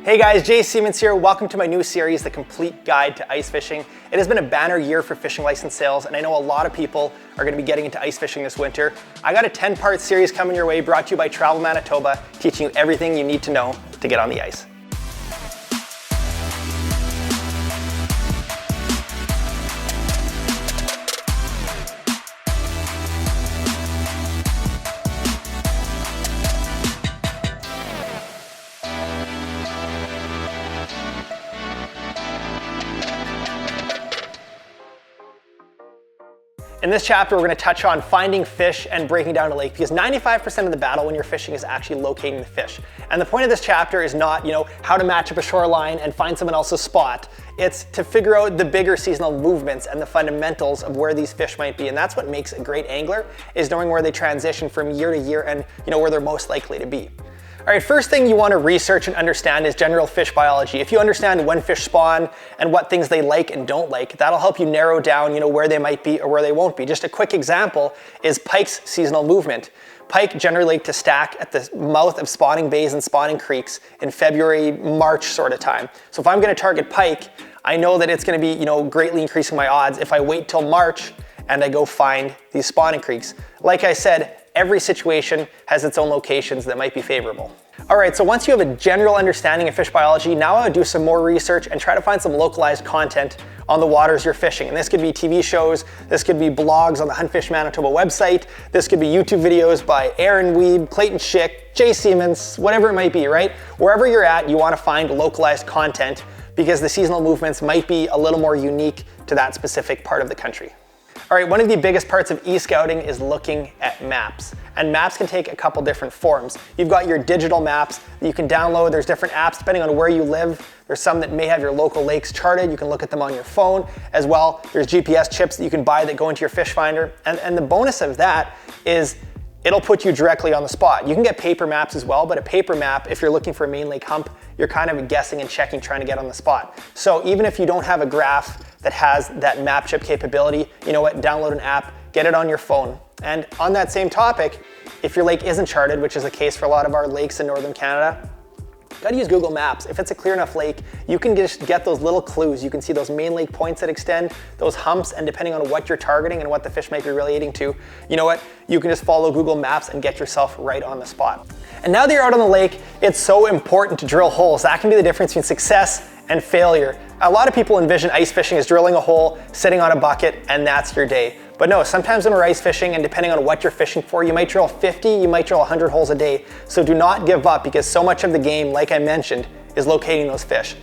Hey guys, Jay Siemens here. Welcome to my new series, The Complete Guide to Ice Fishing. It has been a banner year for fishing license sales, and I know a lot of people are going to be getting into ice fishing this winter. I got a 10-part series coming your way, brought to you by Travel Manitoba, teaching you everything you need to know to get on the ice. In this chapter, we're going to touch on finding fish and breaking down a lake, because 95% of the battle when you're fishing is actually locating the fish. And the point of this chapter is not, how to match up a shoreline and find someone else's spot. It's to figure out the bigger seasonal movements and the fundamentals of where these fish might be. And that's what makes a great angler, is knowing where they transition from year to year and where they're most likely to be. All right, first thing you want to research and understand is general fish biology. If you understand when fish spawn and what things they like and don't like, that'll help you narrow down, where they might be or where they won't be. Just a quick example is pike's seasonal movement. Pike generally like to stack at the mouth of spawning bays and spawning creeks in February, March sort of time. So if I'm going to target pike, I know that it's going to be, greatly increasing my odds if I wait till March and I go find these spawning creeks. Like I said, every situation has its own locations that might be favorable. All right, so once you have a general understanding of fish biology, now I would do some more research and try to find some localized content on the waters you're fishing. And this could be TV shows, this could be blogs on the Hunt Fish Manitoba website, this could be YouTube videos by Aaron Weeb, Clayton Schick, Jay Siemens, whatever it might be, right? Wherever you're at, you want to find localized content because the seasonal movements might be a little more unique to that specific part of the country. All right, one of the biggest parts of e-scouting is looking at maps. And maps can take a couple different forms. You've got your digital maps that you can download. There's different apps depending on where you live. There's some that may have your local lakes charted. You can look at them on your phone as well. There's GPS chips that you can buy that go into your fish finder. And the bonus of that is it'll put you directly on the spot. You can get paper maps as well, but a paper map, if you're looking for a main lake hump, you're kind of guessing and checking, trying to get on the spot. So even if you don't have a graph that has that map chip capability, you know what, download an app, get it on your phone. And on that same topic, if your lake isn't charted, which is the case for a lot of our lakes in northern Canada, gotta use Google Maps. If it's a clear enough lake, you can just get those little clues. You can see those main lake points that extend, those humps, and depending on what you're targeting and what the fish might be relating to, you know what, you can just follow Google Maps and get yourself right on the spot. And now that you're out on the lake, it's so important to drill holes. That can be the difference between success and failure. A lot of people envision ice fishing as drilling a hole, sitting on a bucket, and that's your day. But no, sometimes when we're ice fishing, and depending on what you're fishing for, you might drill 50, you might drill 100 holes a day. So do not give up, because so much of the game, like I mentioned, is locating those fish.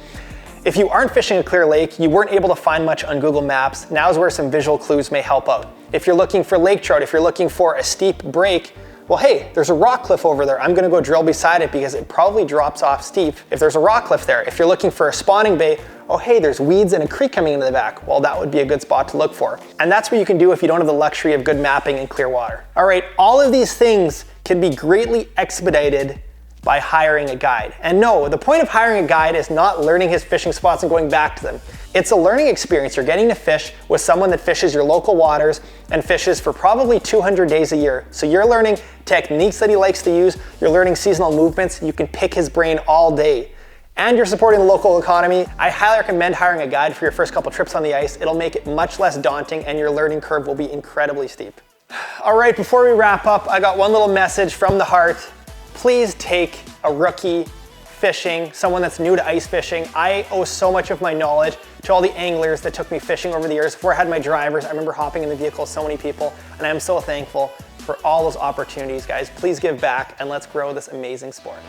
If you aren't fishing a clear lake, you weren't able to find much on Google Maps, now's where some visual clues may help out. If you're looking for lake trout, if you're looking for a steep break, well, hey, there's a rock cliff over there. I'm gonna go drill beside it because it probably drops off steep if there's a rock cliff there. If you're looking for a spawning bay, oh, hey, there's weeds and a creek coming into the back. Well, that would be a good spot to look for. And that's what you can do if you don't have the luxury of good mapping and clear water. All right, all of these things can be greatly expedited by hiring a guide. And no, the point of hiring a guide is not learning his fishing spots and going back to them. It's a learning experience. You're getting to fish with someone that fishes your local waters and fishes for probably 200 days a year. So you're learning techniques that he likes to use, you're learning seasonal movements, you can pick his brain all day. And you're supporting the local economy. I highly recommend hiring a guide for your first couple trips on the ice. It'll make it much less daunting and your learning curve will be incredibly steep. All right, before we wrap up, I got one little message from the heart. Please take a rookie fishing, someone that's new to ice fishing. I owe so much of my knowledge to all the anglers that took me fishing over the years. Before I had my drivers, I remember hopping in the vehicle with so many people, and I'm so thankful for all those opportunities, guys. Please give back and let's grow this amazing sport.